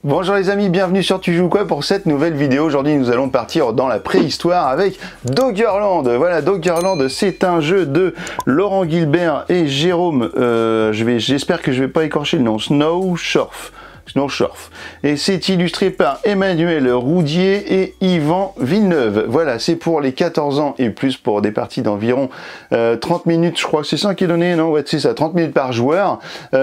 Bonjour les amis, bienvenue sur Tu joues quoi pour cette nouvelle vidéo. Aujourd'hui nous allons partir dans la préhistoire avec Doggerland. Voilà, Doggerland, c'est un jeu de Laurent Gilbert et Jérôme, j'espère que je vais pas écorcher le nom, Snowshorf. Et c'est illustré par Emmanuel Roudier et Yvan Villeneuve. Voilà, c'est pour les 14 ans et plus, pour des parties d'environ 30 minutes, je crois que c'est ça qui est donné, non? Ouais, c'est ça, 30 minutes par joueur.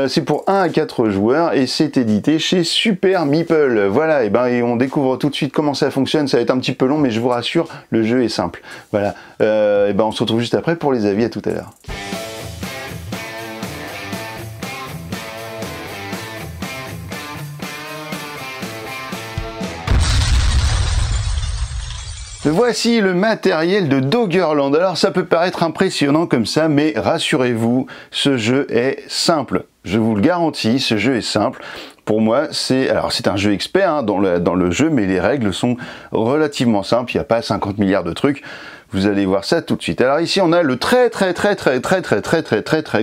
C'est pour 1 à 4 joueurs et c'est édité chez Super Meeple. Voilà, et on découvre tout de suite comment ça fonctionne. Ça va être un petit peu long, mais je vous rassure, le jeu est simple. Voilà, on se retrouve juste après pour les avis. À tout à l'heure. Voici le matériel de Doggerland. Alors ça peut paraître impressionnant comme ça, mais rassurez-vous, ce jeu est simple. Je vous le garantis, ce jeu est simple. Pour moi, c'est un jeu expert hein, dans le jeu, mais les règles sont relativement simples. Il n'y a pas 50 milliards de trucs. Vous allez voir ça tout de suite. Alors ici, on a le très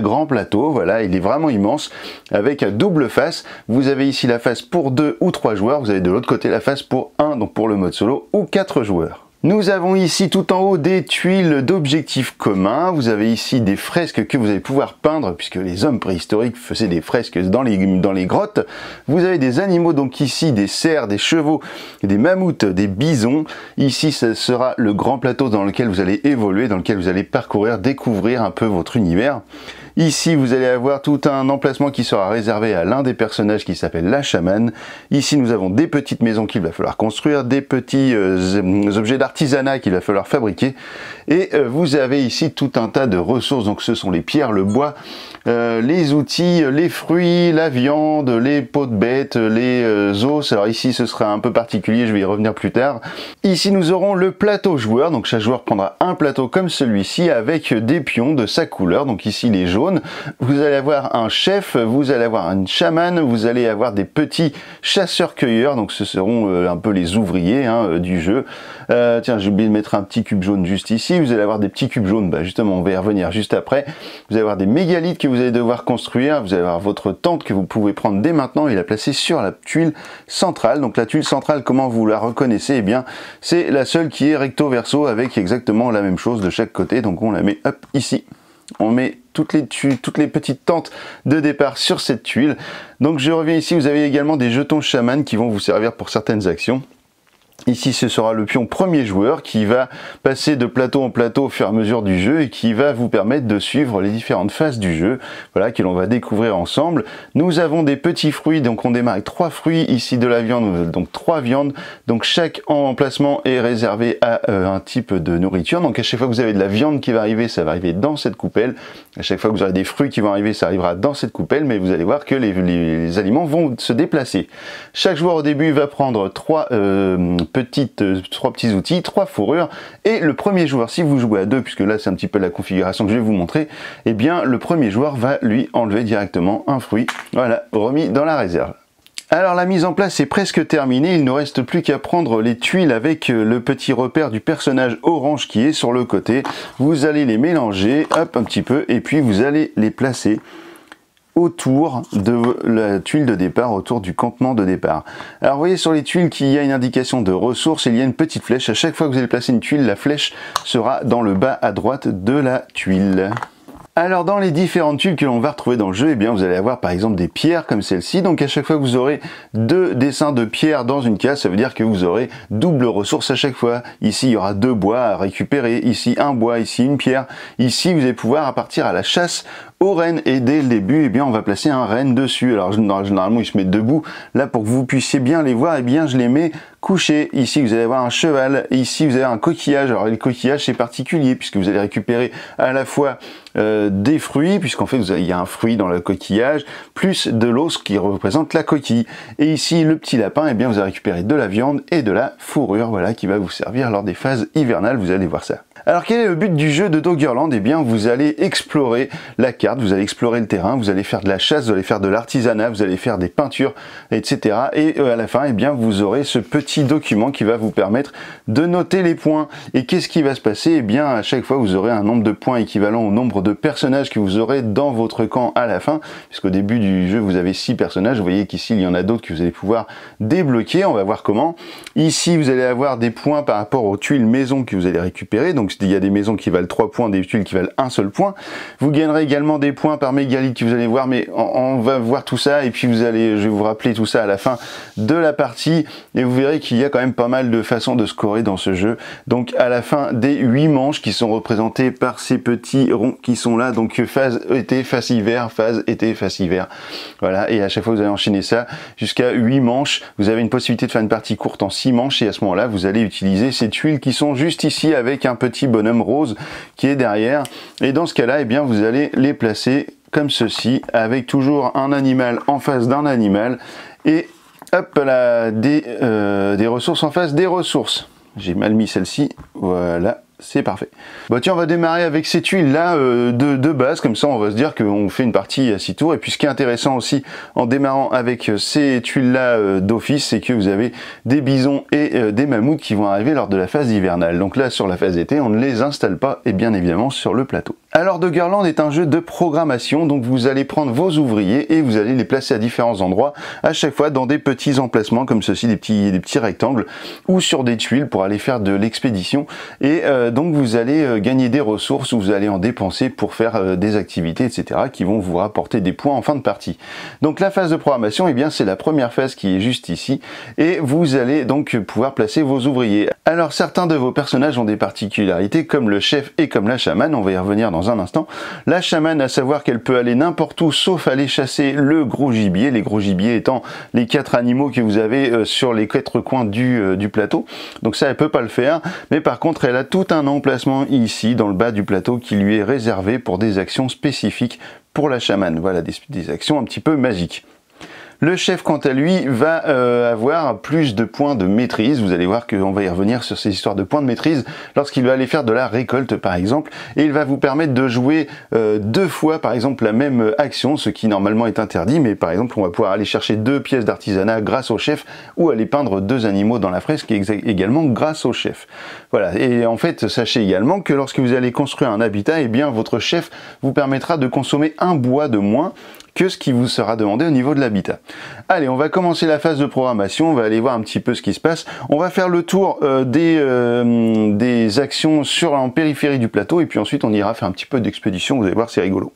grand plateau. Voilà, il est vraiment immense avec un double face. Vous avez ici la face pour 2 ou 3 joueurs. Vous avez de l'autre côté la face pour 1, donc pour le mode solo, ou 4 joueurs. Nous avons ici tout en haut des tuiles d'objectifs communs. Vous avez ici des fresques que vous allez pouvoir peindre puisque les hommes préhistoriques faisaient des fresques dans les grottes. Vous avez des animaux, donc ici des cerfs, des chevaux, des mammouths, des bisons. Ici, ce sera le grand plateau dans lequel vous allez évoluer, dans lequel vous allez parcourir, découvrir un peu votre univers. Ici, vous allez avoir tout un emplacement qui sera réservé à l'un des personnages qui s'appelle la chamane. Ici, nous avons des petites maisons qu'il va falloir construire, des petits objets d'artisanat qu'il va falloir fabriquer. Et vous avez ici tout un tas de ressources. Donc, ce sont les pierres, le bois, les outils, les fruits, la viande, les peaux de bêtes, les os. Alors ici, ce sera un peu particulier, je vais y revenir plus tard. Ici, nous aurons le plateau joueur. Donc, chaque joueur prendra un plateau comme celui-ci avec des pions de sa couleur. Donc ici, les jaunes. Vous allez avoir un chef, vous allez avoir une chamane, vous allez avoir des petits chasseurs-cueilleurs, donc ce seront un peu les ouvriers hein, du jeu. Tiens, j'ai oublié de mettre un petit cube jaune juste ici. Vous allez avoir des petits cubes jaunes, justement on va y revenir juste après. Vous allez avoir des mégalithes que vous allez devoir construire, vous allez avoir votre tente que vous pouvez prendre dès maintenant et la placer sur la tuile centrale. Donc la tuile centrale, comment vous la reconnaissez? Eh bien, c'est la seule qui est recto verso avec exactement la même chose de chaque côté. Donc on la met hop ici. On met toutes les petites tentes de départ sur cette tuile. Donc je reviens ici, vous avez également des jetons chaman qui vont vous servir pour certaines actions. Ici, ce sera le pion premier joueur qui va passer de plateau en plateau au fur et à mesure du jeu et qui va vous permettre de suivre les différentes phases du jeu, voilà, que l'on va découvrir ensemble. Nous avons des petits fruits, donc on démarre avec 3 fruits, ici de la viande, donc 3 viandes. Donc chaque emplacement est réservé à un type de nourriture. Donc à chaque fois que vous avez de la viande qui va arriver, ça va arriver dans cette coupelle. À chaque fois que vous aurez des fruits qui vont arriver, ça arrivera dans cette coupelle, mais vous allez voir que les aliments vont se déplacer. Chaque joueur au début va prendre 3 petits outils, 3 fourrures, et le premier joueur, si vous jouez à 2, puisque là c'est un petit peu la configuration que je vais vous montrer, eh bien le premier joueur va lui enlever directement un fruit, voilà, remis dans la réserve. Alors la mise en place est presque terminée, il ne reste plus qu'à prendre les tuiles avec le petit repère du personnage orange qui est sur le côté. Vous allez les mélanger, hop, un petit peu, et puis vous allez les placer autour de la tuile de départ, autour du campement de départ. Alors vous voyez sur les tuiles qu'il y a une indication de ressources, il y a une petite flèche. À chaque fois que vous allez placer une tuile, la flèche sera dans le bas à droite de la tuile. Alors dans les différentes tuiles que l'on va retrouver dans le jeu, eh bien vous allez avoir par exemple des pierres comme celle-ci. Donc à chaque fois que vous aurez 2 dessins de pierres dans une case, ça veut dire que vous aurez double ressource à chaque fois. Ici il y aura 2 bois à récupérer, ici un bois, ici une pierre. Ici vous allez pouvoir partir à la chasse aux rennes et dès le début, eh bien on va placer un renne dessus. Alors généralement ils se mettent debout. Là pour que vous puissiez bien les voir, eh bien je les mets couchés. Ici vous allez avoir un cheval, ici vous avez un coquillage. Alors les coquillages c'est particulier puisque vous allez récupérer à la fois des fruits, puisqu'en fait il y a un fruit dans le coquillage, plus de l'os qui représente la coquille. Et ici le petit lapin, eh bien vous allez récupérer de la viande et de la fourrure, voilà, qui va vous servir lors des phases hivernales, vous allez voir ça. Alors quel est le but du jeu de Doggerland? Eh bien vous allez explorer la carte, vous allez explorer le terrain, vous allez faire de la chasse, vous allez faire de l'artisanat, vous allez faire des peintures, etc. Et à la fin, eh bien vous aurez ce petit document qui va vous permettre de noter les points. Et qu'est-ce qui va se passer? Eh bien à chaque fois vous aurez un nombre de points équivalent au nombre de personnages que vous aurez dans votre camp à la fin, puisqu'au début du jeu vous avez 6 personnages. Vous voyez qu'ici il y en a d'autres que vous allez pouvoir débloquer. On va voir comment. Ici vous allez avoir des points par rapport aux tuiles maison que vous allez récupérer. Donc il y a des maisons qui valent 3 points, des tuiles qui valent un seul point. Vous gagnerez également des points par mégalithe que vous allez voir, mais on va voir tout ça et puis je vais vous rappeler tout ça à la fin de la partie et vous verrez qu'il y a quand même pas mal de façons de scorer dans ce jeu. Donc à la fin des 8 manches qui sont représentées par ces petits ronds qui sont là, donc phase été, phase hiver, phase été, phase hiver. Voilà, et à chaque fois vous allez enchaîner ça jusqu'à 8 manches. Vous avez une possibilité de faire une partie courte en 6 manches et à ce moment-là vous allez utiliser ces tuiles qui sont juste ici avec un petit bonhomme rose qui est derrière. Et dans ce cas-là, eh bien vous allez les placer comme ceci, avec toujours un animal en face d'un animal et hop là, des ressources en face des ressources. J'ai mal mis celle-ci, voilà. C'est parfait. Bah tiens, on va démarrer avec ces tuiles là de base, comme ça on va se dire qu'on fait une partie à 6 tours. Et puis ce qui est intéressant aussi en démarrant avec ces tuiles là d'office, c'est que vous avez des bisons et des mammouths qui vont arriver lors de la phase hivernale. Donc là sur la phase été, on ne les installe pas et bien évidemment sur le plateau. Alors Doggerland est un jeu de programmation, donc vous allez prendre vos ouvriers et vous allez les placer à différents endroits, à chaque fois dans des petits emplacements comme ceci, des petits rectangles, ou sur des tuiles pour aller faire de l'expédition. Et donc vous allez gagner des ressources ou vous allez en dépenser pour faire des activités, etc. qui vont vous rapporter des points en fin de partie. Donc la phase de programmation, eh bien c'est la première phase qui est juste ici, et vous allez donc pouvoir placer vos ouvriers. Alors certains de vos personnages ont des particularités comme le chef et comme la chamane, on va y revenir dans un instant. La chamane, à savoir qu'elle peut aller n'importe où sauf aller chasser le gros gibier, les gros gibiers étant les 4 animaux que vous avez sur les 4 coins du plateau. Donc ça elle peut pas le faire, mais par contre elle a tout un emplacement ici dans le bas du plateau qui lui est réservé pour des actions spécifiques pour la chamane. Voilà, des actions un petit peu magiques. Le chef, quant à lui, va avoir plus de points de maîtrise. Vous allez voir qu'on va y revenir sur ces histoires de points de maîtrise lorsqu'il va aller faire de la récolte, par exemple. Et il va vous permettre de jouer 2 fois, par exemple, la même action, ce qui normalement est interdit. Mais par exemple, on va pouvoir aller chercher 2 pièces d'artisanat grâce au chef ou aller peindre 2 animaux dans la fresque également grâce au chef. Voilà. Et en fait, sachez également que lorsque vous allez construire un habitat, eh bien, votre chef vous permettra de consommer un bois de moins que ce qui vous sera demandé au niveau de l'habitat. Allez, on va commencer la phase de programmation, on va aller voir un petit peu ce qui se passe. On va faire le tour des actions en périphérie du plateau et puis ensuite on ira faire un petit peu d'expédition, vous allez voir c'est rigolo.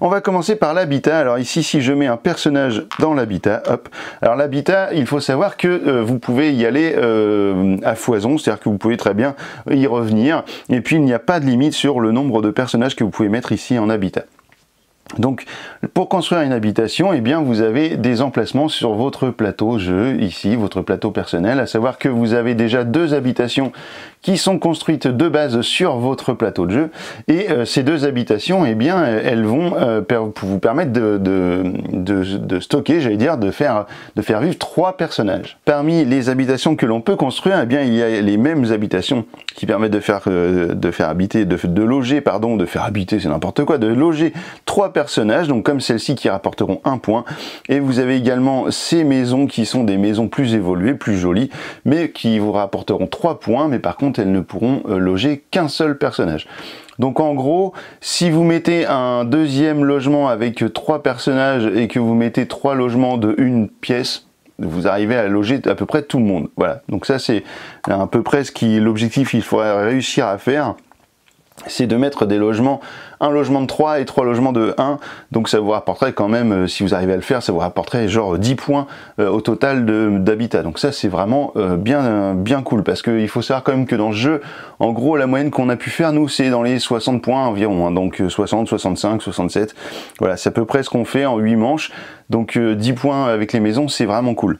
On va commencer par l'habitat. Alors ici, si je mets un personnage dans l'habitat, hop. Alors l'habitat, il faut savoir que vous pouvez y aller à foison, c'est-à-dire que vous pouvez très bien y revenir et puis il n'y a pas de limite sur le nombre de personnages que vous pouvez mettre ici en habitat. Donc, pour construire une habitation, eh bien, vous avez des emplacements sur votre plateau jeu, ici, votre plateau personnel, à savoir que vous avez déjà 2 habitations qui sont construites de base sur votre plateau de jeu, et ces 2 habitations, eh bien, elles vont vous permettre de stocker, j'allais dire, de faire vivre 3 personnages. Parmi les habitations que l'on peut construire, eh bien, il y a les mêmes habitations qui permettent de faire habiter, de loger, pardon, de faire habiter, c'est n'importe quoi, de loger 3 personnages, donc comme celle-ci qui rapporteront 1 point, et vous avez également ces maisons qui sont des maisons plus évoluées, plus jolies, mais qui vous rapporteront 3 points, mais par contre elles ne pourront loger qu'un seul personnage. Donc en gros, si vous mettez un deuxième logement avec 3 personnages et que vous mettez 3 logements de 1 pièce, vous arrivez à loger à peu près tout le monde. Voilà, donc ça c'est à peu près l'objectif qu'il faudrait réussir à faire. C'est de mettre des logements, un logement de 3 et 3 logements de 1, donc ça vous rapporterait quand même, si vous arrivez à le faire, ça vous rapporterait genre 10 points au total d'habitat. Donc ça c'est vraiment bien cool, parce qu'il faut savoir quand même que dans le jeu, en gros la moyenne qu'on a pu faire nous c'est dans les 60 points environ, hein, donc 60, 65, 67, voilà c'est à peu près ce qu'on fait en 8 manches, donc 10 points avec les maisons c'est vraiment cool.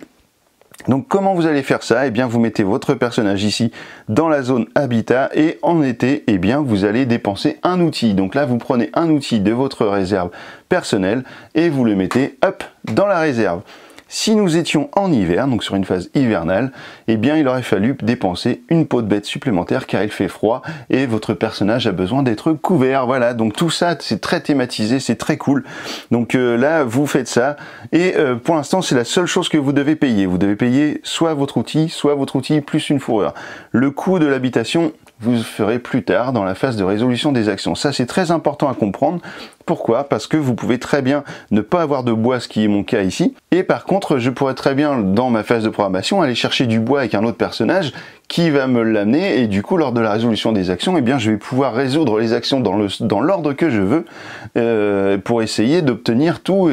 Donc comment vous allez faire ça? Eh bien vous mettez votre personnage ici dans la zone habitat et en été, eh bien vous allez dépenser un outil. Donc là vous prenez un outil de votre réserve personnelle et vous le mettez hop dans la réserve. Si nous étions en hiver, donc sur une phase hivernale, eh bien il aurait fallu dépenser une peau de bête supplémentaire car il fait froid et votre personnage a besoin d'être couvert. Voilà, donc tout ça c'est très thématisé, c'est très cool. Donc là vous faites ça et pour l'instant c'est la seule chose que vous devez payer. Vous devez payer soit votre outil plus une fourrure. Le coût de l'habitation, vous le ferez plus tard dans la phase de résolution des actions. Ça c'est très important à comprendre. Pourquoi? Parce que vous pouvez très bien ne pas avoir de bois, ce qui est mon cas ici, et par contre je pourrais très bien dans ma phase de programmation aller chercher du bois avec un autre personnage qui va me l'amener, et du coup lors de la résolution des actions, eh bien je vais pouvoir résoudre les actions dans l'ordre que je veux pour essayer d'obtenir tout,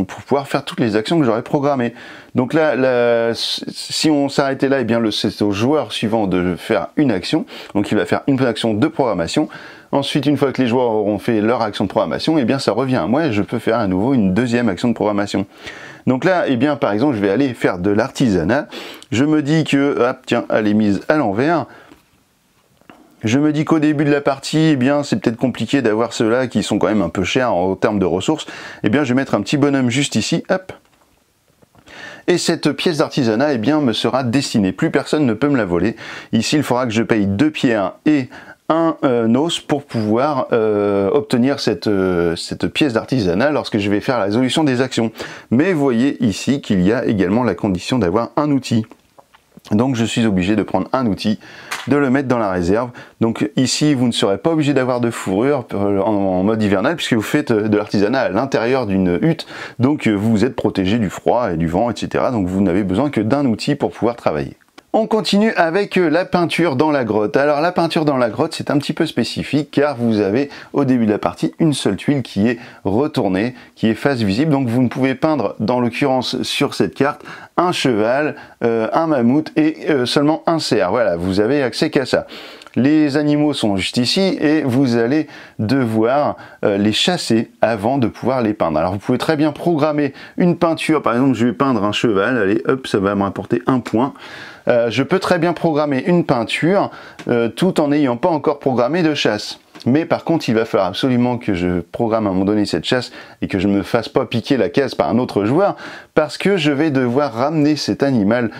pour pouvoir faire toutes les actions que j'aurais programmées. Donc là, si on s'arrêtait là, eh bien c'est au joueur suivant de faire une action, donc il va faire une action de programmation. Ensuite, une fois que les joueurs auront fait leur action de programmation, eh bien ça revient à moi et je peux faire à nouveau une deuxième action de programmation. Donc là, eh bien par exemple, je vais aller faire de l'artisanat. Je me dis que, ah tiens, elle est mise à l'envers. Je me dis qu'au début de la partie, eh bien c'est peut-être compliqué d'avoir ceux-là qui sont quand même un peu chers en termes de ressources. Eh bien je vais mettre un petit bonhomme juste ici, hop. Et cette pièce d'artisanat, eh bien, me sera destinée. Plus personne ne peut me la voler. Ici, il faudra que je paye 2 pierres et un os pour pouvoir obtenir cette pièce d'artisanat lorsque je vais faire la résolution des actions. Mais voyez ici qu'il y a également la condition d'avoir un outil. Donc je suis obligé de prendre un outil, de le mettre dans la réserve. Donc ici vous ne serez pas obligé d'avoir de fourrure en mode hivernal puisque vous faites de l'artisanat à l'intérieur d'une hutte. Donc vous êtes protégé du froid et du vent, etc. Donc vous n'avez besoin que d'un outil pour pouvoir travailler. On continue avec la peinture dans la grotte. Alors la peinture dans la grotte c'est un petit peu spécifique car vous avez au début de la partie une seule tuile qui est retournée, qui est face visible. Donc vous ne pouvez peindre dans l'occurrence sur cette carte un cheval, un mammouth et seulement un cerf. Voilà, vous avez accès qu'à ça. Les animaux sont juste ici et vous allez devoir les chasser avant de pouvoir les peindre. Alors vous pouvez très bien programmer une peinture, par exemple je vais peindre un cheval, allez hop, ça va me rapporter un point. Je peux très bien programmer une peinture tout en n'ayant pas encore programmé de chasse. Mais par contre, il va falloir absolument que je programme à un moment donné cette chasse et que je ne me fasse pas piquer la case par un autre joueur parce que je vais devoir ramener cet animal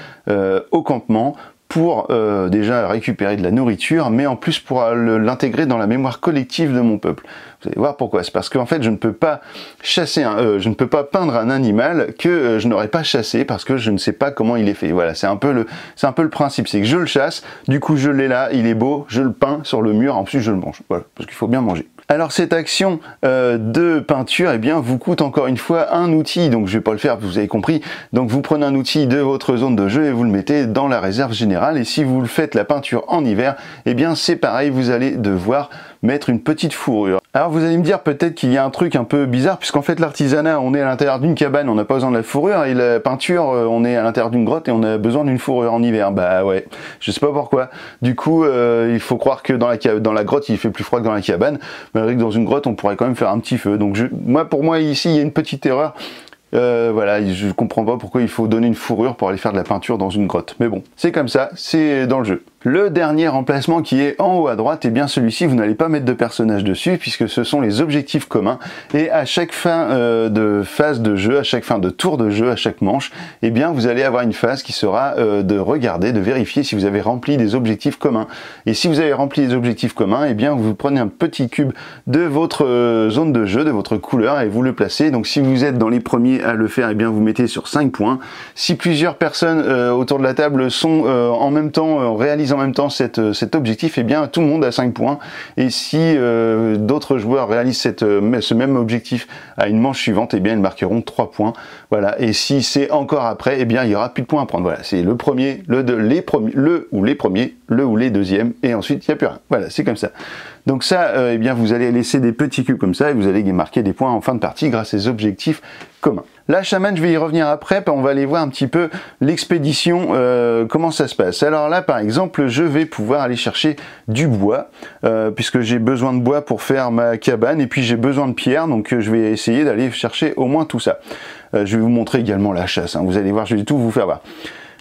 au campement pour déjà récupérer de la nourriture, mais en plus pour l'intégrer dans la mémoire collective de mon peuple. Vous allez voir pourquoi. C'est parce qu'en fait, je ne peux pas chasser, je ne peux pas peindre un animal que je n'aurais pas chassé parce que je ne sais pas comment il est fait. Voilà, c'est un peu le principe. C'est que je le chasse, du coup je l'ai là, il est beau, je le peins sur le mur, ensuite je le mange. Voilà, parce qu'il faut bien manger. Alors cette action de peinture, eh bien, vous coûte encore une fois un outil, donc je vais pas le faire, vous avez compris. Donc vous prenez un outil de votre zone de jeu et vous le mettez dans la réserve générale. Et si vous le faites la peinture en hiver, eh bien c'est pareil, vous allez devoir mettre une petite fourrure. Alors vous allez me dire peut-être qu'il y a un truc un peu bizarre, puisqu'en fait l'artisanat, on est à l'intérieur d'une cabane, on n'a pas besoin de la fourrure, et la peinture, on est à l'intérieur d'une grotte et on a besoin d'une fourrure en hiver. Bah ouais, je sais pas pourquoi. Du coup, il faut croire que dans la grotte, il fait plus froid que dans la cabane, malgré que dans une grotte, on pourrait quand même faire un petit feu. Donc pour moi ici, il y a une petite erreur. Voilà, je comprends pas pourquoi il faut donner une fourrure pour aller faire de la peinture dans une grotte. Mais bon, c'est comme ça, c'est dans le jeu. Le dernier emplacement qui est en haut à droite, et bien celui-ci, vous n'allez pas mettre de personnage dessus puisque ce sont les objectifs communs. Et à chaque fin de phase de jeu, à chaque fin de tour de jeu, à chaque manche, et bien vous allez avoir une phase qui sera de regarder, de vérifier si vous avez rempli des objectifs communs. Et si vous avez rempli des objectifs communs, et bien vous prenez un petit cube de votre zone de jeu, de votre couleur, et vous le placez. Donc si vous êtes dans les premiers à le faire, et bien vous mettez sur 5 points. Si plusieurs personnes autour de la table sont en même temps, réalisent en même temps cet objectif, et bien tout le monde a 5 points. Et si d'autres joueurs réalisent ce même objectif à une manche suivante, et bien ils marqueront 3 points. Voilà. Et si c'est encore après, et bien il n'y aura plus de points à prendre. Voilà, c'est le premier, le ou les deuxièmes, et ensuite il n'y a plus rien. Voilà, c'est comme ça. Donc ça, eh bien vous allez laisser des petits cubes comme ça et vous allez marquer des points en fin de partie grâce à ces objectifs communs. La chamane, je vais y revenir après, on va aller voir un petit peu l'expédition, comment ça se passe. Alors là, par exemple, je vais pouvoir aller chercher du bois, puisque j'ai besoin de bois pour faire ma cabane, et puis j'ai besoin de pierre, donc je vais essayer d'aller chercher au moins tout ça. Je vais vous montrer également la chasse, hein. Vous allez voir, je vais tout vous faire voir.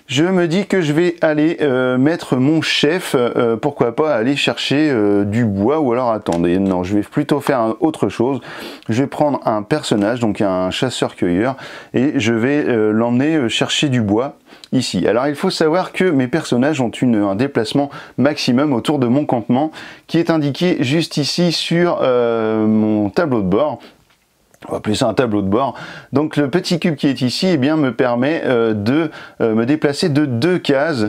je me dis que je vais aller mettre mon chef, pourquoi pas aller chercher du bois, ou alors attendez, non, je vais plutôt faire autre chose. Je vais prendre un personnage, donc un chasseur-cueilleur, et je vais l'emmener chercher du bois ici. Alors il faut savoir que mes personnages ont un déplacement maximum autour de mon campement qui est indiqué juste ici sur mon tableau de bord. On va appeler ça un tableau de bord. Donc le petit cube qui est ici, eh bien, me permet de me déplacer de 2 cases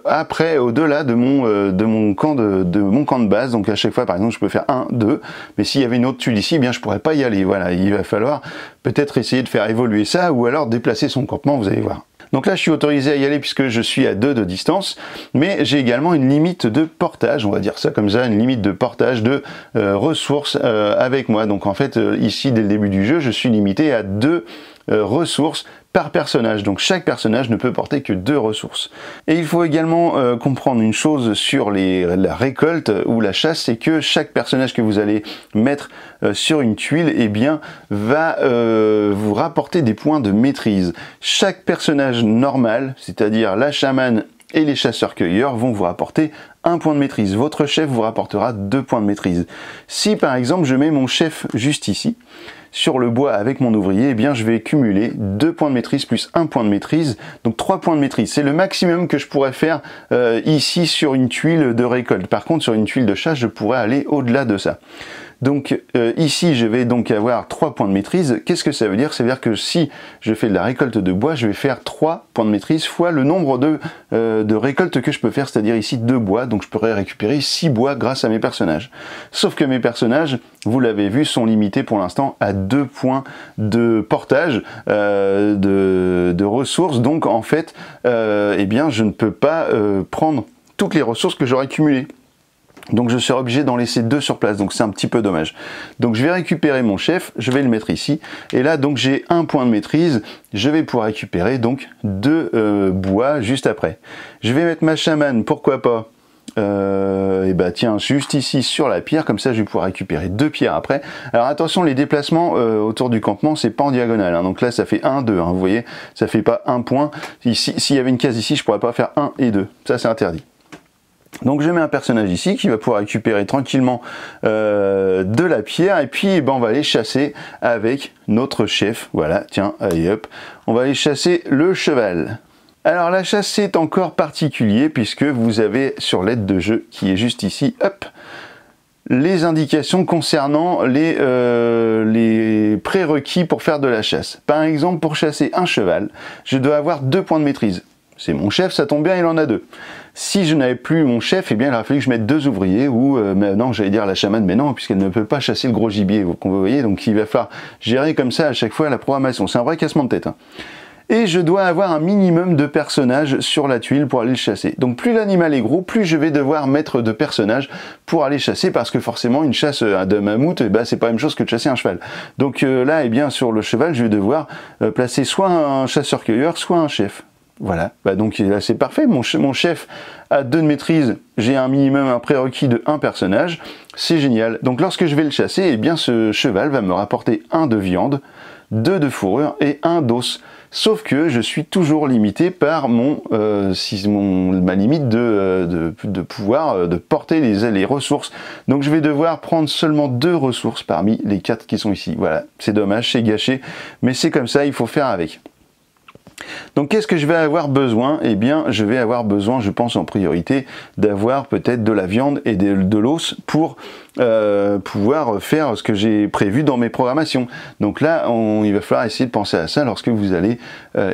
après, au-delà de mon camp de base. Donc à chaque fois, par exemple, je peux faire 1, 2. Mais s'il y avait une autre tuile ici, eh bien, je pourrais pas y aller. Voilà, il va falloir peut-être essayer de faire évoluer ça, ou alors déplacer son campement, vous allez voir. Donc là, je suis autorisé à y aller puisque je suis à 2 de distance, mais j'ai également une limite de portage, on va dire ça comme ça, une limite de portage de ressources avec moi. Donc en fait, ici, dès le début du jeu, je suis limité à 2 ressources par personnage, donc chaque personnage ne peut porter que 2 ressources. Et il faut également comprendre une chose sur la récolte ou la chasse, c'est que chaque personnage que vous allez mettre sur une tuile, eh bien, va vous rapporter des points de maîtrise. Chaque personnage normal, c'est-à-dire la chamane et les chasseurs-cueilleurs, vont vous rapporter 1 point de maîtrise. Votre chef vous rapportera 2 points de maîtrise. Si par exemple je mets mon chef juste ici, sur le bois avec mon ouvrier, eh bien je vais cumuler 2 points de maîtrise plus 1 point de maîtrise, donc 3 points de maîtrise. C'est le maximum que je pourrais faire ici sur une tuile de récolte. Par contre, sur une tuile de chasse, je pourrais aller au-delà de ça. Donc ici, je vais donc avoir 3 points de maîtrise. Qu'est-ce que ça veut dire? Ça veut dire que si je fais de la récolte de bois, je vais faire 3 points de maîtrise fois le nombre de récoltes que je peux faire, c'est-à-dire ici 2 bois. Donc je pourrais récupérer 6 bois grâce à mes personnages. Sauf que mes personnages, vous l'avez vu, sont limités pour l'instant à 2 points de portage de ressources. Donc en fait, eh bien, je ne peux pas prendre toutes les ressources que j'aurais cumulées. Donc je serai obligé d'en laisser 2 sur place, donc c'est un petit peu dommage. Donc je vais récupérer mon chef, je vais le mettre ici, et là donc j'ai 1 point de maîtrise, je vais pouvoir récupérer donc 2 bois juste après. Je vais mettre ma chamane, pourquoi pas, et bah tiens, juste ici sur la pierre, comme ça je vais pouvoir récupérer 2 pierres après. Alors attention, les déplacements autour du campement, c'est pas en diagonale, hein. Donc là ça fait 1, 2, hein, vous voyez, ça fait pas 1 point. Ici, s'il y avait une case ici, je pourrais pas faire 1 et 2, ça c'est interdit. Donc je mets un personnage ici qui va pouvoir récupérer tranquillement de la pierre, et puis eh ben, on va aller chasser avec notre chef. Voilà, tiens, allez hop, on va aller chasser le cheval. Alors la chasse c'est encore particulier puisque vous avez sur l'aide de jeu qui est juste ici, hop, les indications concernant les prérequis pour faire de la chasse. Par exemple, pour chasser un cheval, je dois avoir 2 points de maîtrise. C'est mon chef, ça tombe bien, il en a 2. Si je n'avais plus mon chef, eh bien il aurait fallu que je mette 2 ouvriers, ou non, j'allais dire la chamane, mais non, puisqu'elle ne peut pas chasser le gros gibier, vous voyez, donc il va falloir gérer comme ça à chaque fois la programmation. C'est un vrai cassement de tête, hein. Et je dois avoir un minimum de personnages sur la tuile pour aller le chasser. Donc plus l'animal est gros, plus je vais devoir mettre de personnages pour aller chasser, parce que forcément une chasse de mammouth, eh ben, c'est pas la même chose que de chasser un cheval. Donc là, eh bien sur le cheval, je vais devoir placer soit un chasseur-cueilleur, soit un chef. Voilà, bah donc là c'est parfait, mon chef a 2 de maîtrise, j'ai un minimum, un prérequis de 1 personnage, c'est génial. Donc lorsque je vais le chasser, eh bien ce cheval va me rapporter 1 de viande, 2 de fourrure et 1 d'os. Sauf que je suis toujours limité par ma limite de pouvoir de porter les ressources. Donc je vais devoir prendre seulement 2 ressources parmi les 4 qui sont ici. Voilà, c'est dommage, c'est gâché, mais c'est comme ça, il faut faire avec. Donc qu'est-ce que je vais avoir besoin? Eh bien je vais avoir besoin, je pense en priorité, d'avoir peut-être de la viande et de l'os pour pouvoir faire ce que j'ai prévu dans mes programmations. Donc là il va falloir essayer de penser à ça lorsque vous allez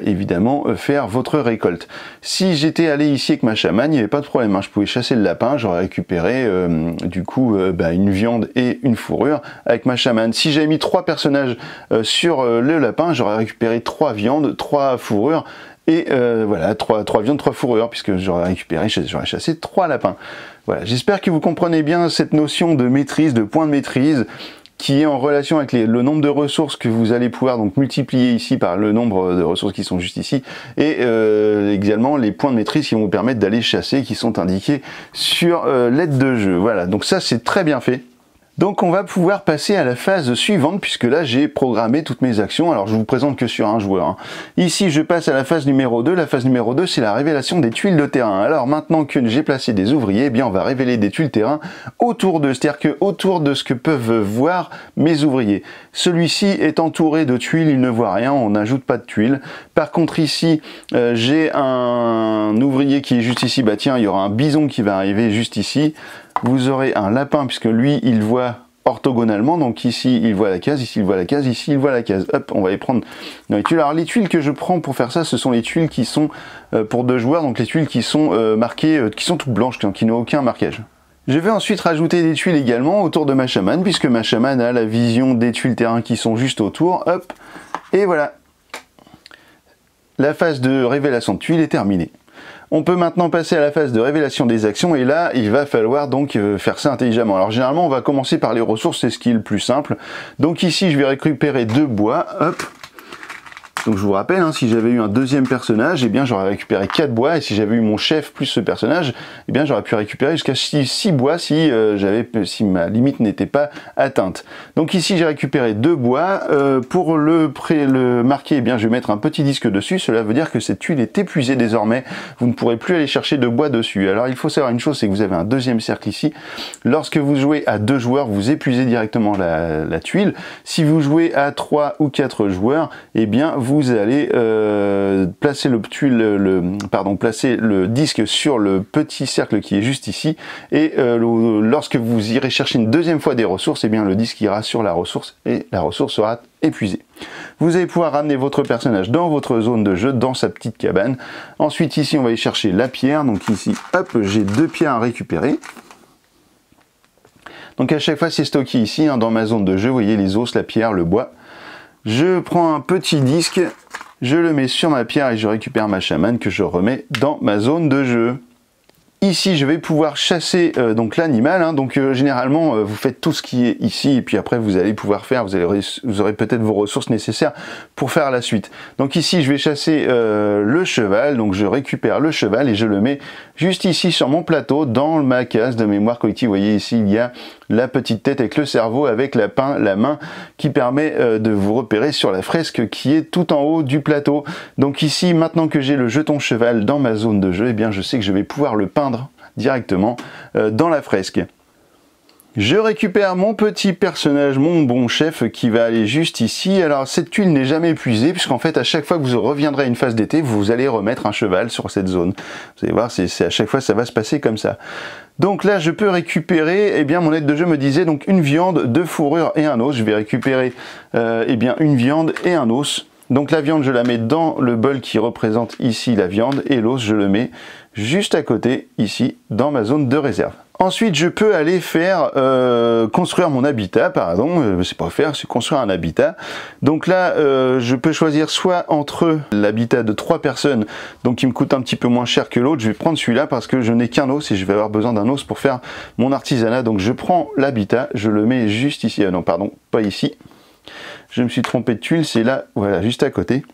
évidemment faire votre récolte. Si j'étais allé ici avec ma chamane, il n'y avait pas de problème, hein. Je pouvais chasser le lapin, j'aurais récupéré du coup une viande et une fourrure avec ma chamane. Si j'avais mis 3 personnages sur le lapin, j'aurais récupéré 3 viandes, 3 fourrures, et voilà, 3 viandes, 3 fourrures, puisque j'aurais chassé 3 lapins. Voilà, j'espère que vous comprenez bien cette notion de maîtrise, de point de maîtrise, qui est en relation avec le nombre de ressources que vous allez pouvoir donc multiplier ici par le nombre de ressources qui sont juste ici, et également les points de maîtrise qui vont vous permettre d'aller chasser, qui sont indiqués sur l'aide de jeu. Voilà, donc ça c'est très bien fait. Donc on va pouvoir passer à la phase suivante puisque là j'ai programmé toutes mes actions. Alors je vous présente que sur un joueur, hein. Ici je passe à la phase numéro 2. La phase numéro 2 c'est la révélation des tuiles de terrain. Alors maintenant que j'ai placé des ouvriers, eh bien on va révéler des tuiles terrain autour d'eux, c'est-à-dire que autour de ce que peuvent voir mes ouvriers. Celui-ci est entouré de tuiles, il ne voit rien, on n'ajoute pas de tuiles. Par contre ici j'ai un ouvrier qui est juste ici, bah tiens il y aura un bison qui va arriver juste ici. Vous aurez un lapin puisque lui il voit orthogonalement, donc ici il voit la case, ici il voit la case, ici il voit la case. Hop, on va les prendre dans les tuiles. Alors les tuiles que je prends pour faire ça, ce sont les tuiles qui sont pour 2 joueurs, donc les tuiles qui sont marquées, qui sont toutes blanches, qui n'ont aucun marquage. Je vais ensuite rajouter des tuiles également autour de ma chamane, puisque ma chamane a la vision des tuiles terrain qui sont juste autour. Hop, et voilà. La phase de révélation de tuiles est terminée. On peut maintenant passer à la phase de révélation des actions et là il va falloir donc faire ça intelligemment. Alors généralement on va commencer par les ressources, c'est ce qui est le plus simple. Donc ici je vais récupérer 2 bois, hop. Donc je vous rappelle, hein, si j'avais eu un deuxième personnage, eh bien j'aurais récupéré 4 bois, et si j'avais eu mon chef plus ce personnage, eh bien j'aurais pu récupérer jusqu'à 6 bois si ma limite n'était pas atteinte. Donc ici j'ai récupéré 2 bois, pour le marquer, eh bien je vais mettre un petit disque dessus, cela veut dire que cette tuile est épuisée désormais, vous ne pourrez plus aller chercher de bois dessus. Alors il faut savoir une chose, c'est que vous avez un deuxième cercle ici, lorsque vous jouez à 2 joueurs, vous épuisez directement la tuile, si vous jouez à 3 ou 4 joueurs, eh bien vous allez placer placer le disque sur le petit cercle qui est juste ici, et lorsque vous irez chercher une deuxième fois des ressources, eh bien le disque ira sur la ressource et la ressource sera épuisée. Vous allez pouvoir ramener votre personnage dans votre zone de jeu, dans sa petite cabane. Ensuite ici on va aller chercher la pierre, donc ici hop j'ai 2 pierres à récupérer. Donc à chaque fois c'est stocké ici, hein, dans ma zone de jeu, vous voyez les os, la pierre, le bois. Je prends un petit disque, je le mets sur ma pierre et je récupère ma chamane que je remets dans ma zone de jeu. Ici, je vais pouvoir chasser donc l'animal, hein, donc généralement vous faites tout ce qui est ici et puis après vous allez pouvoir faire, vous aurez peut-être vos ressources nécessaires pour faire la suite. Donc ici, je vais chasser le cheval, donc je récupère le cheval et je le mets juste ici sur mon plateau dans ma case de mémoire collective. Vous voyez ici, il y a la petite tête avec le cerveau, avec la main qui permet de vous repérer sur la fresque qui est tout en haut du plateau. Donc ici, maintenant que j'ai le jeton cheval dans ma zone de jeu, eh bien je sais que je vais pouvoir le peindre directement dans la fresque. Je récupère mon petit personnage, mon bon chef qui va aller juste ici. Alors cette tuile n'est jamais épuisée puisqu'en fait à chaque fois que vous reviendrez à une phase d'été, vous allez remettre un cheval sur cette zone. Vous allez voir, c'est à chaque fois ça va se passer comme ça. Donc là je peux récupérer, eh bien mon aide de jeu me disait donc une viande, 2 fourrures et un os. Je vais récupérer eh bien une viande et un os. Donc la viande je la mets dans le bol qui représente ici la viande et l'os je le mets juste à côté ici dans ma zone de réserve. Ensuite je peux aller faire construire mon habitat, pardon, c'est pas faire, c'est construire un habitat. Donc là je peux choisir soit entre l'habitat de 3 personnes, donc qui me coûte un petit peu moins cher que l'autre. Je vais prendre celui-là parce que je n'ai qu'un os et je vais avoir besoin d'un os pour faire mon artisanat. Donc je prends l'habitat, je le mets juste ici, ah non pardon, pas ici. Je me suis trompé de tuile, c'est là, voilà, juste à côté.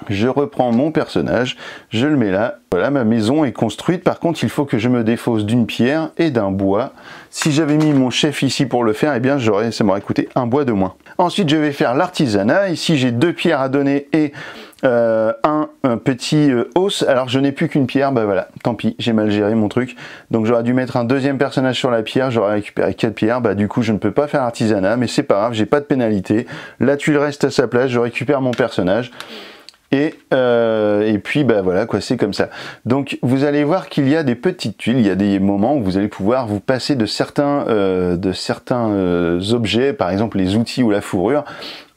Je reprends mon personnage, je le mets là. Voilà, ma maison est construite. Par contre, il faut que je me défausse d'une pierre et d'un bois. Si j'avais mis mon chef ici pour le faire, eh bien, ça m'aurait coûté un bois de moins. Ensuite, je vais faire l'artisanat. Ici, j'ai 2 pierres à donner et un petit os. Alors, je n'ai plus qu'une pierre. Bah voilà, tant pis, j'ai mal géré mon truc. Donc, j'aurais dû mettre un deuxième personnage sur la pierre. J'aurais récupéré 4 pierres. Bah, du coup, je ne peux pas faire l'artisanat, mais c'est pas grave, j'ai pas de pénalité. La tuile reste à sa place. Je récupère mon personnage. Et puis bah voilà quoi, c'est comme ça. Donc vous allez voir qu'il y a des petites tuiles, il y a des moments où vous allez pouvoir vous passer de certains objets, par exemple les outils ou la fourrure,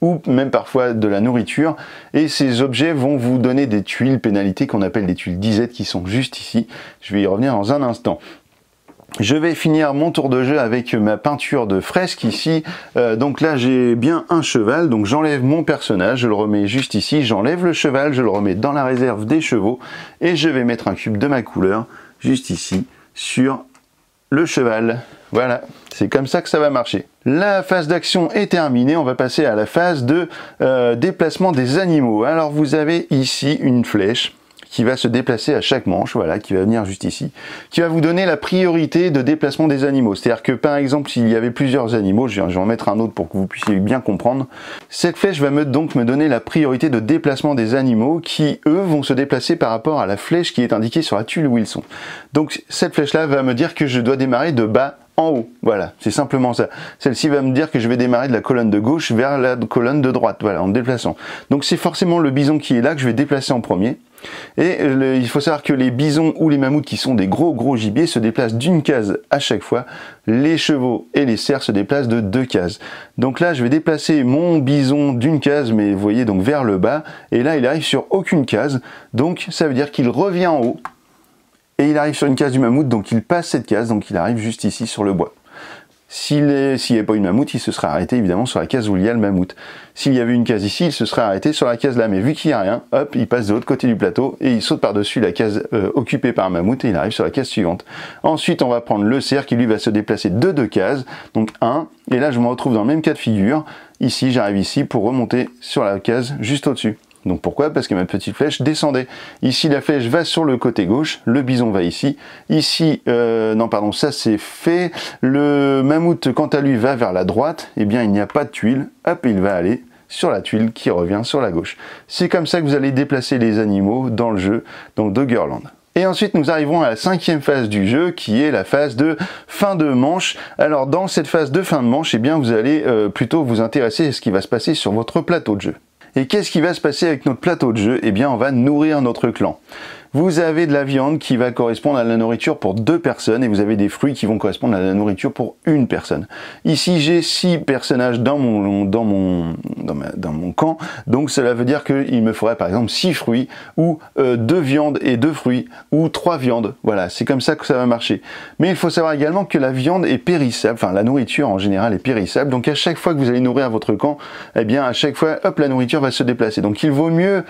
ou même parfois de la nourriture, et ces objets vont vous donner des tuiles pénalités qu'on appelle des tuiles disettes qui sont juste ici. Je vais y revenir dans un instant. Je vais finir mon tour de jeu avec ma peinture de fresque ici. Donc là j'ai bien un cheval, donc j'enlève mon personnage, je le remets juste ici, j'enlève le cheval, je le remets dans la réserve des chevaux et je vais mettre un cube de ma couleur juste ici sur le cheval. Voilà, c'est comme ça que ça va marcher. La phase d'action est terminée, on va passer à la phase de déplacement des animaux. Alors vous avez ici une flèche qui va se déplacer à chaque manche, voilà, qui va venir juste ici, qui va vous donner la priorité de déplacement des animaux. C'est-à-dire que par exemple, s'il y avait plusieurs animaux, je vais en mettre un autre pour que vous puissiez bien comprendre, cette flèche va donc me donner la priorité de déplacement des animaux qui, eux, vont se déplacer par rapport à la flèche qui est indiquée sur la tuile où ils sont. Donc cette flèche-là va me dire que je dois démarrer de bas en haut, voilà, c'est simplement ça. Celle-ci va me dire que je vais démarrer de la colonne de gauche vers la colonne de droite, voilà, en me déplaçant. Donc c'est forcément le bison qui est là que je vais déplacer en premier. Et il faut savoir que les bisons ou les mammouths qui sont des gros gibiers se déplacent d'une case à chaque fois. Les chevaux et les cerfs se déplacent de 2 cases. Donc là, je vais déplacer mon bison d'une case, mais vous voyez, donc vers le bas. Et là, il arrive sur aucune case. Donc ça veut dire qu'il revient en haut. Et il arrive sur une case du mammouth, donc il passe cette case, donc il arrive juste ici sur le bois. S'il n'y avait pas une mammouth, il se serait arrêté évidemment sur la case où il y a le mammouth. S'il y avait une case ici, il se serait arrêté sur la case là, mais vu qu'il n'y a rien, hop, il passe de l'autre côté du plateau et il saute par-dessus la case occupée par un mammouth et il arrive sur la case suivante. Ensuite, on va prendre le cerf qui lui va se déplacer de 2 cases, donc 1, et là je me retrouve dans le même cas de figure. Ici, j'arrive ici pour remonter sur la case juste au-dessus. Donc pourquoi? Parce que ma petite flèche descendait. Ici, la flèche va sur le côté gauche, le bison va ici. Ici, non pardon, ça c'est fait. Le mammouth, quant à lui, va vers la droite. Eh bien, il n'y a pas de tuile. Hop, il va aller sur la tuile qui revient sur la gauche. C'est comme ça que vous allez déplacer les animaux dans le jeu, donc Doggerland. Et ensuite, nous arrivons à la 5e phase du jeu, qui est la phase de fin de manche. Alors, dans cette phase de fin de manche, eh bien, vous allez plutôt vous intéresser à ce qui va se passer sur votre plateau de jeu. Et qu'est-ce qui va se passer avec notre plateau de jeu? Eh bien, on va nourrir notre clan. Vous avez de la viande qui va correspondre à la nourriture pour 2 personnes et vous avez des fruits qui vont correspondre à la nourriture pour 1 personne. Ici, j'ai 6 personnages dans mon camp, donc cela veut dire qu'il me faudrait par exemple 6 fruits ou 2 viandes et 2 fruits ou 3 viandes. Voilà, c'est comme ça que ça va marcher. Mais il faut savoir également que la viande est périssable, enfin la nourriture en général est périssable, donc à chaque fois que vous allez nourrir votre camp, eh bien à chaque fois, hop, la nourriture va se déplacer. Donc il vaut mieux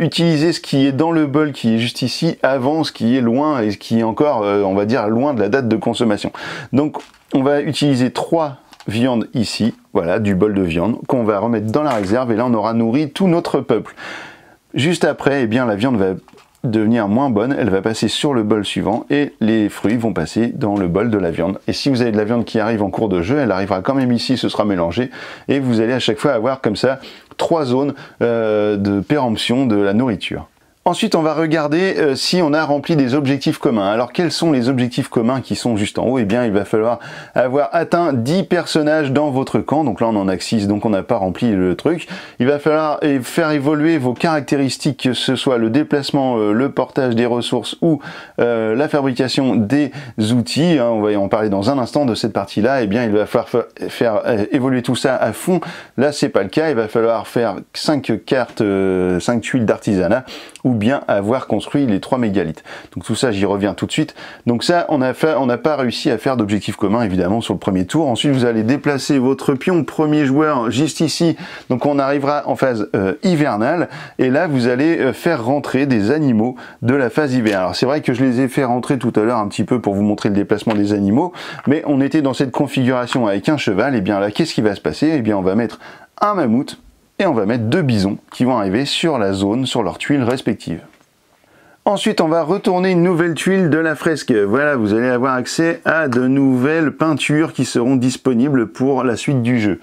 utiliser ce qui est dans le bol qui est juste ici avant ce qui est loin et ce qui est encore, on va dire, loin de la date de consommation. Donc on va utiliser 3 viandes ici, voilà, du bol de viande qu'on va remettre dans la réserve et là on aura nourri tout notre peuple. Juste après, eh bien la viande va devenir moins bonne, elle va passer sur le bol suivant et les fruits vont passer dans le bol de la viande. Et si vous avez de la viande qui arrive en cours de jeu, elle arrivera quand même ici, ce sera mélangé et vous allez à chaque fois avoir comme ça 3 zones de péremption de la nourriture. Ensuite, on va regarder si on a rempli des objectifs communs. Alors, quels sont les objectifs communs qui sont juste en haut? Eh bien, il va falloir avoir atteint 10 personnages dans votre camp. Donc là, on en a que 6, donc on n'a pas rempli le truc. Il va falloir faire évoluer vos caractéristiques, que ce soit le déplacement, le portage des ressources ou la fabrication des outils. Hein, on va en parler dans un instant de cette partie-là. Eh bien, il va falloir faire évoluer tout ça à fond. Là, c'est pas le cas. Il va falloir faire 5 cartes, 5 tuiles d'artisanat ou bien avoir construit les 3 mégalithes. Donc tout ça, j'y reviens tout de suite. Donc ça, on n'a pas réussi à faire d'objectifs communs, évidemment, sur le premier tour. Ensuite, vous allez déplacer votre pion, premier joueur, juste ici. Donc on arrivera en phase hivernale. Et là, vous allez faire rentrer des animaux de la phase hiver. Alors c'est vrai que je les ai fait rentrer tout à l'heure un petit peu pour vous montrer le déplacement des animaux. Mais on était dans cette configuration avec un cheval. Et bien là, qu'est-ce qui va se passer? Eh bien, on va mettre un mammouth et on va mettre 2 bisons qui vont arriver sur la zone, sur leurs tuiles respectives. Ensuite, on va retourner une nouvelle tuile de la fresque. Voilà, vous allez avoir accès à de nouvelles peintures qui seront disponibles pour la suite du jeu.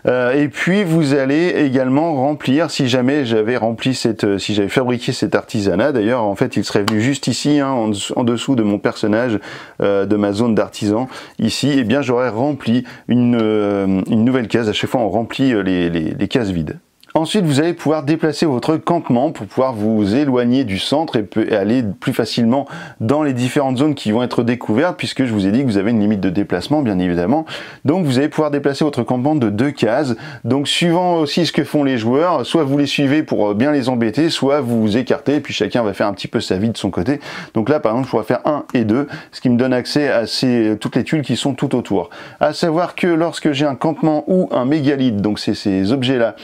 Et puis, vous allez également remplir, si jamais j'avais rempli si j'avais fabriqué cet artisanat, d'ailleurs, en fait, il serait venu juste ici, hein, en dessous de mon personnage, de ma zone d'artisan, ici, eh bien, j'aurais rempli une nouvelle case. À chaque fois, on remplit les cases vides. Ensuite, vous allez pouvoir déplacer votre campement pour pouvoir vous éloigner du centre et aller plus facilement dans les différentes zones qui vont être découvertes, puisque je vous ai dit que vous avez une limite de déplacement, bien évidemment. Donc, vous allez pouvoir déplacer votre campement de 2 cases. Donc, suivant aussi ce que font les joueurs, soit vous les suivez pour bien les embêter, soit vous vous écartez, et puis chacun va faire un petit peu sa vie de son côté. Donc là, par exemple, je pourrais faire 1 et 2, ce qui me donne accès à toutes les tuiles qui sont tout autour. À savoir que lorsque j'ai un campement ou un mégalithe, donc c'est ces objets-là,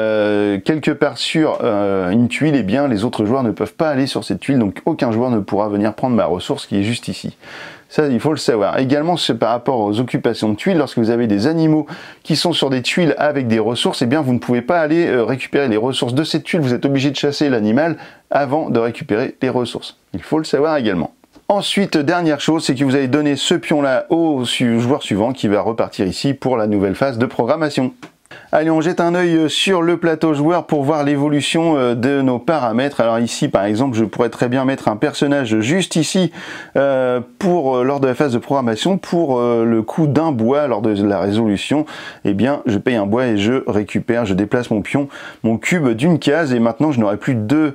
quelque part sur une tuile, eh bien les autres joueurs ne peuvent pas aller sur cette tuile, donc aucun joueur ne pourra venir prendre ma ressource qui est juste ici. Ça, il faut le savoir. Également, c'est par rapport aux occupations de tuiles, lorsque vous avez des animaux qui sont sur des tuiles avec des ressources, eh bien, vous ne pouvez pas aller récupérer les ressources de cette tuile. Vous êtes obligé de chasser l'animal avant de récupérer les ressources. Il faut le savoir également. Ensuite, dernière chose, c'est que vous allez donner ce pion-là au joueur suivant qui va repartir ici pour la nouvelle phase de programmation. Allez, on jette un œil sur le plateau joueur pour voir l'évolution de nos paramètres. Alors ici, par exemple, je pourrais très bien mettre un personnage juste ici lors de la phase de programmation pour le coût d'un bois lors de la résolution. Eh bien, je paye un bois et je récupère, je déplace mon pion, mon cube d'une case et maintenant je n'aurai plus 2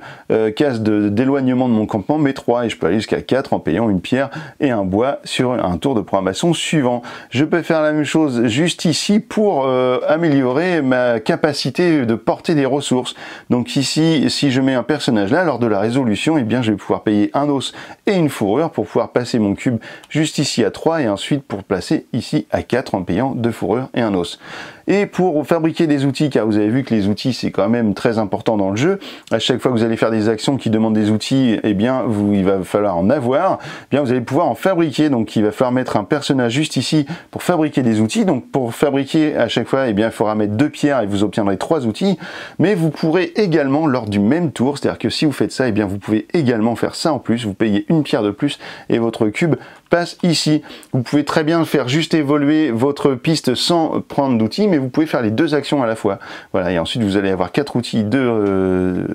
cases d'éloignement de mon campement, mais 3 et je peux aller jusqu'à 4 en payant une pierre et un bois sur un tour de programmation suivant. Je peux faire la même chose juste ici pour améliorer ma capacité de porter des ressources. Donc ici, si je mets un personnage là, lors de la résolution, eh bien je vais pouvoir payer un os et une fourrure pour pouvoir passer mon cube juste ici à 3 et ensuite pour placer ici à 4 en payant 2 fourrures et un os. Et pour fabriquer des outils, car vous avez vu que les outils c'est quand même très important dans le jeu, à chaque fois que vous allez faire des actions qui demandent des outils, eh bien il va falloir en avoir, eh bien vous allez pouvoir en fabriquer, donc il va falloir mettre un personnage juste ici pour fabriquer des outils. Donc pour fabriquer à chaque fois, eh bien il faudra mettre 2 pierres et vous obtiendrez 3 outils, mais vous pourrez également lors du même tour, c'est-à-dire que si vous faites ça, eh bien vous pouvez également faire ça en plus, vous payez une pierre de plus et votre cube passe ici. Vous pouvez très bien faire juste évoluer votre piste sans prendre d'outils, mais vous pouvez faire les 2 actions à la fois. Voilà, et ensuite vous allez avoir 4 outils de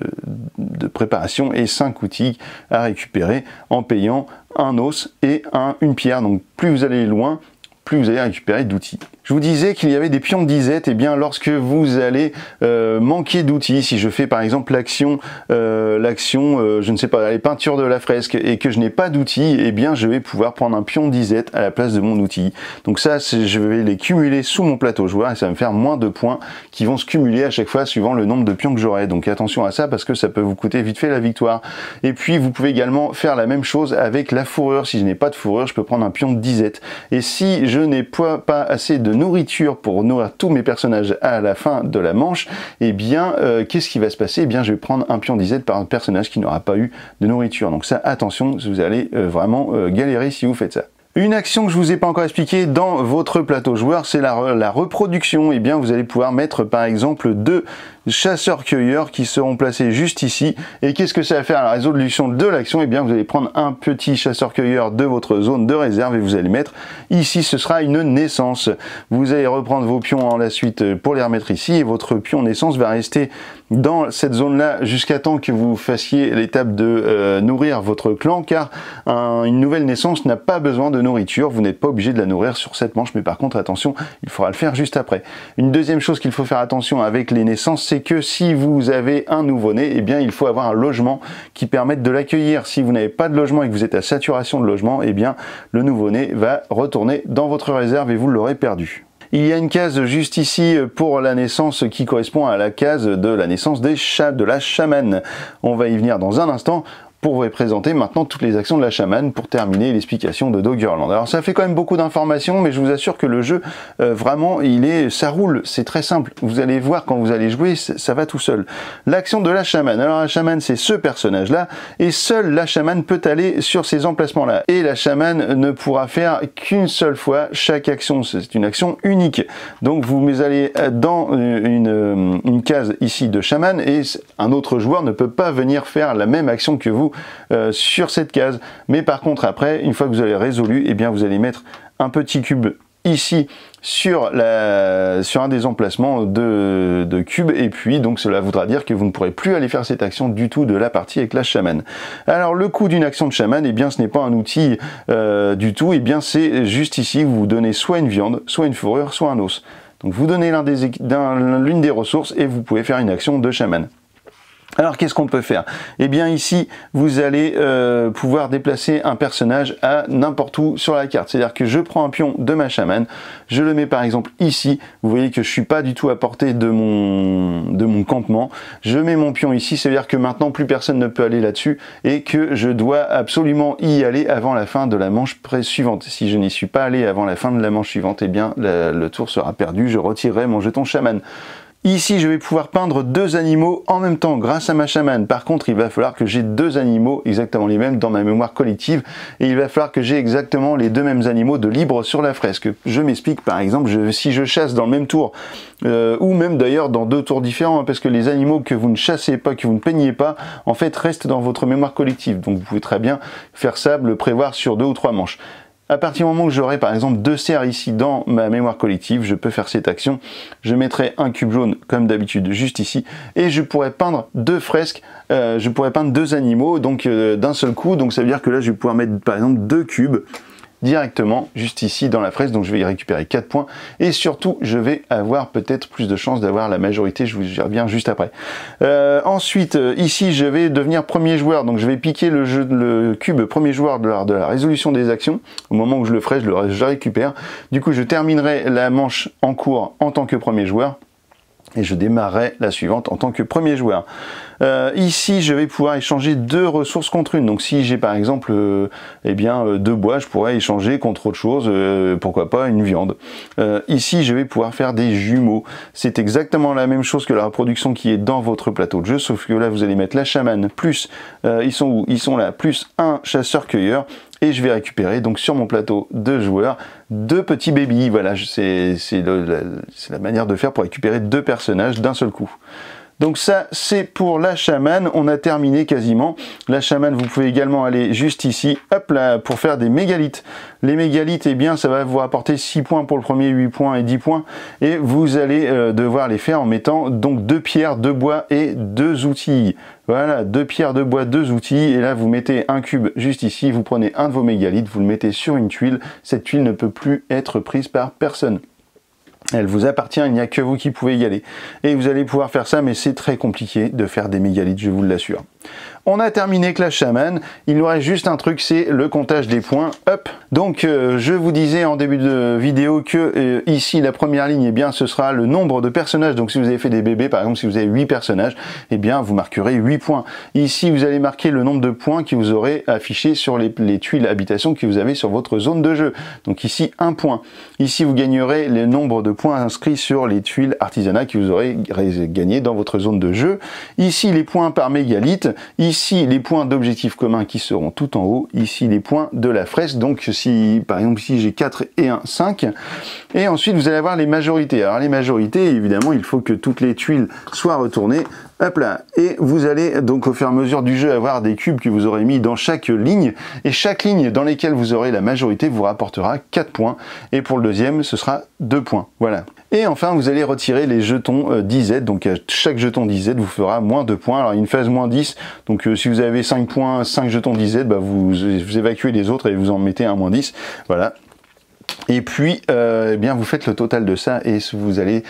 préparation et 5 outils à récupérer en payant un os et une pierre. Donc plus vous allez loin, plus vous allez récupérer d'outils. Je vous disais qu'il y avait des pions de disette, et bien lorsque vous allez manquer d'outils, si je fais par exemple l'action, je ne sais pas, les peintures de la fresque, et que je n'ai pas d'outils, et bien je vais pouvoir prendre un pion de disette à la place de mon outil. Donc ça, je vais les cumuler sous mon plateau joueur, et ça va me faire moins de points qui vont se cumuler à chaque fois suivant le nombre de pions que j'aurai. Donc attention à ça, parce que ça peut vous coûter vite fait la victoire. Et puis vous pouvez également faire la même chose avec la fourrure. Si je n'ai pas de fourrure, je peux prendre un pion de disette. Et si je n'ai pas assez de nourriture pour nourrir tous mes personnages à la fin de la manche, et bien qu'est-ce qui va se passer? Eh bien je vais prendre un pion disette par un personnage qui n'aura pas eu de nourriture. Donc ça, attention, vous allez vraiment galérer si vous faites ça. Une action que je vous ai pas encore expliquée dans votre plateau joueur, c'est la reproduction. Et bien vous allez pouvoir mettre par exemple 2 chasseurs-cueilleurs qui seront placés juste ici. Et qu'est-ce que ça va faire à la résolution de l'action? Et bien vous allez prendre un petit chasseur-cueilleur de votre zone de réserve et vous allez mettre ici, ce sera une naissance. Vous allez reprendre vos pions en la suite pour les remettre ici et votre pion naissance va rester dans cette zone-là jusqu'à temps que vous fassiez l'étape de nourrir votre clan, car une nouvelle naissance n'a pas besoin de nourriture, vous n'êtes pas obligé de la nourrir sur cette manche, mais par contre attention, il faudra le faire juste après. Une deuxième chose qu'il faut faire attention avec les naissances, c'est que si vous avez un nouveau-né, eh bien il faut avoir un logement qui permette de l'accueillir. Si vous n'avez pas de logement et que vous êtes à saturation de logement, eh bien le nouveau-né va retourner dans votre réserve et vous l'aurez perdu. Il y a une case juste ici pour la naissance qui correspond à la case de la naissance de la chamane. On va y venir dans un instant pour vous présenter maintenant toutes les actions de la chamane pour terminer l'explication de Doggerland. Alors ça fait quand même beaucoup d'informations, mais je vous assure que le jeu, vraiment, ça roule, c'est très simple. Vous allez voir quand vous allez jouer, ça va tout seul. L'action de la chamane. Alors la chamane, c'est ce personnage-là, et seule la chamane peut aller sur ces emplacements-là. Et la chamane ne pourra faire qu'une seule fois chaque action. C'est une action unique. Donc vous allez dans une case ici de chamane, et un autre joueur ne peut pas venir faire la même action que vous sur cette case. Mais par contre après, une fois que vous avez résolu, eh bien vous allez mettre un petit cube ici sur un des emplacements de cubes, et puis donc cela voudra dire que vous ne pourrez plus aller faire cette action du tout de la partie avec la chamane. Alors le coût d'une action de chamane, eh bien ce n'est pas un outil du tout, et bien c'est juste ici, vous donnez soit une viande, soit une fourrure, soit un os. Donc vous donnez l'une des ressources et vous pouvez faire une action de chamane. Alors qu'est-ce qu'on peut faire? Eh bien ici, vous allez pouvoir déplacer un personnage à n'importe où sur la carte. C'est-à-dire que je prends un pion de ma chamane, je le mets par exemple ici. Vous voyez que je suis pas du tout à portée de mon campement. Je mets mon pion ici, c'est-à-dire que maintenant plus personne ne peut aller là-dessus et que je dois absolument y aller avant la fin de la manche suivante. Si je n'y suis pas allé avant la fin de la manche suivante, eh bien le tour sera perdu, je retirerai mon jeton chaman. Ici, je vais pouvoir peindre 2 animaux en même temps grâce à ma chamane. Par contre, il va falloir que j'ai 2 animaux exactement les mêmes dans ma mémoire collective et il va falloir que j'ai exactement les 2 mêmes animaux de libre sur la fresque. Je m'explique, par exemple, si je chasse dans le même tour ou même d'ailleurs dans 2 tours différents, hein, parce que les animaux que vous ne chassez pas, que vous ne peignez pas, en fait restent dans votre mémoire collective. Donc vous pouvez très bien faire ça, le prévoir sur 2 ou 3 manches. À partir du moment où j'aurai par exemple 2 cerfs ici dans ma mémoire collective, je peux faire cette action. Je mettrai un cube jaune comme d'habitude juste ici et je pourrais peindre 2 fresques, je pourrais peindre 2 animaux donc d'un seul coup. Donc ça veut dire que là je vais pouvoir mettre par exemple 2 cubes directement juste ici dans la fresque, donc je vais y récupérer 4 points et surtout je vais avoir peut-être plus de chances d'avoir la majorité, je vous y reviens juste après. Ensuite ici je vais devenir premier joueur, donc je vais piquer le cube premier joueur lors de la résolution des actions. Au moment où je le ferai, je récupère. Du coup je terminerai la manche en cours en tant que premier joueur et je démarrerai la suivante en tant que premier joueur. Ici je vais pouvoir échanger 2 ressources contre une, donc si j'ai par exemple 2 bois, je pourrais échanger contre autre chose, pourquoi pas une viande. Ici je vais pouvoir faire des jumeaux, c'est exactement la même chose que la reproduction qui est dans votre plateau de jeu, sauf que là vous allez mettre la chamane plus, ils sont où? Ils sont là, plus un chasseur-cueilleur, et je vais récupérer donc sur mon plateau de joueurs 2 petits bébés. Voilà, c'est la manière de faire pour récupérer 2 personnages d'un seul coup. Donc ça, c'est pour la chamane, on a terminé quasiment. La chamane, vous pouvez également aller juste ici, hop là, pour faire des mégalithes. Les mégalithes, eh bien, ça va vous rapporter 6 points pour le premier, 8 points et 10 points. Et vous allez devoir les faire en mettant donc 2 pierres, 2 bois et 2 outils. Voilà, 2 pierres, 2 bois, 2 outils. Et là, vous mettez un cube juste ici, vous prenez un de vos mégalithes, vous le mettez sur une tuile. Cette tuile ne peut plus être prise par personne. Elle vous appartient, il n'y a que vous qui pouvez y aller. Et vous allez pouvoir faire ça, mais c'est très compliqué de faire des mégalithes, je vous l'assure. On a terminé avec la chamane, il nous reste juste un truc, c'est le comptage des points. Hop. Donc je vous disais en début de vidéo que ici la première ligne, eh bien ce sera le nombre de personnages. Donc si vous avez fait des bébés, par exemple si vous avez 8 personnages, eh bien vous marquerez 8 points. Ici vous allez marquer le nombre de points que vous aurez affichés sur les tuiles habitation que vous avez sur votre zone de jeu. Donc ici 1 point. Ici vous gagnerez le nombre de points inscrits sur les tuiles artisanat que vous aurez gagné dans votre zone de jeu. Ici les points par mégalith. Ici les points d'objectifs communs qui seront tout en haut, ici les points de la fresque, donc si par exemple ici j'ai 4 et 1, 5, et ensuite vous allez avoir les majorités. Alors les majorités, évidemment il faut que toutes les tuiles soient retournées, hop là, et vous allez donc au fur et à mesure du jeu avoir des cubes que vous aurez mis dans chaque ligne, et chaque ligne dans lesquelles vous aurez la majorité vous rapportera 4 points, et pour le deuxième ce sera 2 points, voilà. Et enfin, vous allez retirer les jetons d'IZ, donc chaque jeton d'IZ vous fera moins 2 points. Alors, une phase moins 10, donc si vous avez 5 points, 5 jetons d'IZ, bah, vous évacuez les autres et vous en mettez un moins 10, voilà. Et puis, eh bien, vous faites le total de ça et vous allez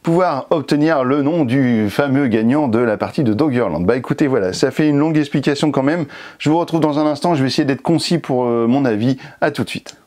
pouvoir obtenir le nom du fameux gagnant de la partie de Doggerland. Bah écoutez, voilà, ça fait une longue explication quand même. Je vous retrouve dans un instant, je vais essayer d'être concis pour mon avis. À tout de suite.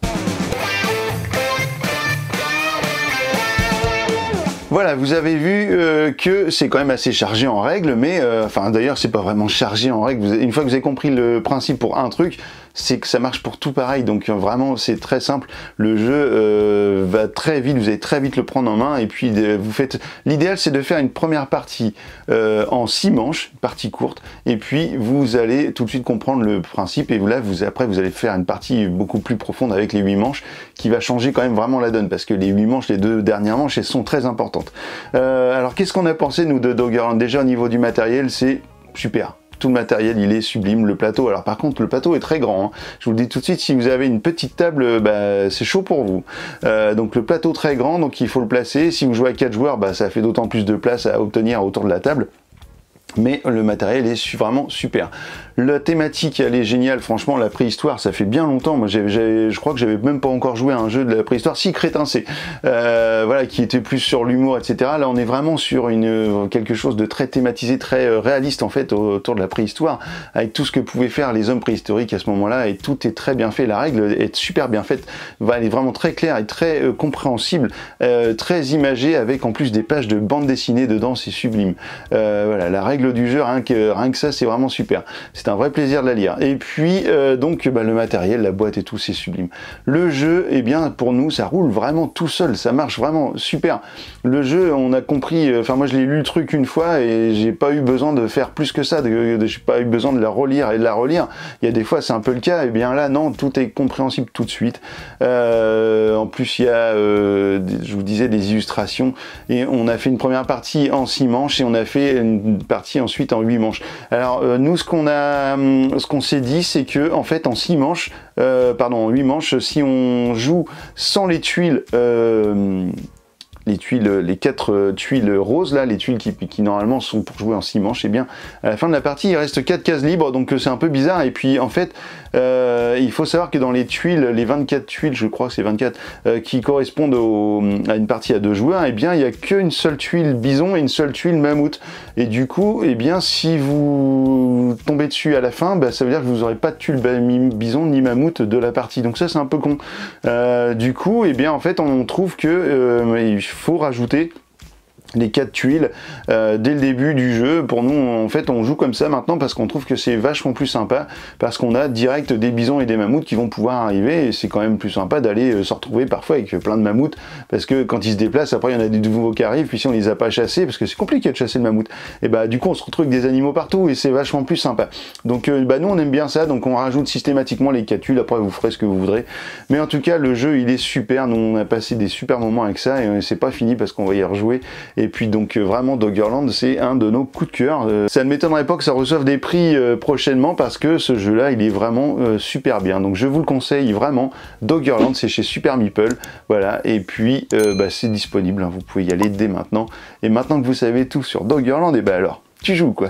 Voilà, vous avez vu que c'est quand même assez chargé en règles, mais enfin d'ailleurs c'est pas vraiment chargé en règles. Une fois que vous avez compris le principe pour un truc, c'est que ça marche pour tout pareil, donc vraiment c'est très simple. Le jeu va très vite, vous allez très vite le prendre en main, et puis vous faites. L'idéal c'est de faire une première partie en 6 manches, partie courte, et puis vous allez tout de suite comprendre le principe, et là après vous allez faire une partie beaucoup plus profonde avec les 8 manches, qui va changer quand même vraiment la donne, parce que les 8 manches, les 2 dernières manches, elles sont très importantes. Alors qu'est-ce qu'on a pensé nous de Doggerland? Déjà au niveau du matériel, c'est super. Tout le matériel il est sublime, le plateau, alors par contre le plateau est très grand, hein. Je vous le dis tout de suite, si vous avez une petite table, bah, c'est chaud pour vous. Donc le plateau très grand, donc il faut le placer. Si vous jouez à 4 joueurs, bah, ça fait d'autant plus de place à obtenir autour de la table. Mais le matériel est vraiment super. La thématique, elle est géniale, franchement, la préhistoire, ça fait bien longtemps. Moi, je crois que j'avais même pas encore joué à un jeu de la préhistoire. Si, Crétin, c'est voilà, qui était plus sur l'humour, etc. Là, on est vraiment sur quelque chose de très thématisé, très réaliste, en fait, autour de la préhistoire, avec tout ce que pouvaient faire les hommes préhistoriques à ce moment-là, et tout est très bien fait. La règle est super bien faite. Elle est vraiment très claire et très compréhensible, très imagée, avec en plus des pages de bande dessinée dedans, c'est sublime. Voilà, la règle règles du jeu, rien que ça, c'est vraiment super. C'est un vrai plaisir de la lire. Et puis, donc, le matériel, la boîte et tout, c'est sublime. Le jeu, eh bien, pour nous, ça roule vraiment tout seul, ça marche vraiment super. Le jeu, on a compris, enfin, moi, je l'ai lu le truc une fois et j'ai pas eu besoin de faire plus que ça, j'ai pas eu besoin de la relire et de la relire. Il y a des fois, c'est un peu le cas, et bien là, non, tout est compréhensible tout de suite. En plus, il y a, je vous disais, des illustrations, et on a fait une première partie en 6 manches, et on a fait une partie ensuite en 8 manches. Alors, nous, ce qu'on s'est dit, c'est que, en fait, en 6 manches, en 8 manches, si on joue sans les tuiles, les 4 tuiles roses là, les tuiles qui normalement sont pour jouer en 6 manches, et bien à la fin de la partie il reste 4 cases libres, donc c'est un peu bizarre. Et puis en fait il faut savoir que dans les tuiles, les 24 tuiles, je crois que c'est 24 qui correspondent à une partie à 2 joueurs, et bien il n'y a qu'une seule tuile bison et une seule tuile mammouth, et du coup et bien si vous tombez dessus à la fin, ça veut dire que vous n'aurez pas de tuile bison ni mammouth de la partie, donc ça c'est un peu con. Du coup et bien en fait on trouve que il faut rajouter les 4 tuiles dès le début du jeu. Pour nous, en fait, on joue comme ça maintenant parce qu'on trouve que c'est vachement plus sympa, parce qu'on a direct des bisons et des mammouths qui vont pouvoir arriver, et c'est quand même plus sympa d'aller se retrouver parfois avec plein de mammouths, parce que quand ils se déplacent, après il y en a des nouveaux qui arrivent, puis si on les a pas chassés, parce que c'est compliqué de chasser le mammouth, et du coup on se retrouve avec des animaux partout, et c'est vachement plus sympa. Donc nous on aime bien ça, donc on rajoute systématiquement les 4 tuiles, après vous ferez ce que vous voudrez, mais en tout cas le jeu il est super, nous on a passé des super moments avec ça, et c'est pas fini parce qu'on va y rejouer. Et puis donc vraiment Doggerland, c'est un de nos coups de cœur. Ça ne m'étonnerait pas que ça reçoive des prix prochainement, parce que ce jeu là il est vraiment super bien, donc je vous le conseille vraiment. Doggerland, c'est chez Super Meeple, voilà, et puis c'est disponible, hein, vous pouvez y aller dès maintenant. Et maintenant que vous savez tout sur Doggerland, et alors tu joues quoi.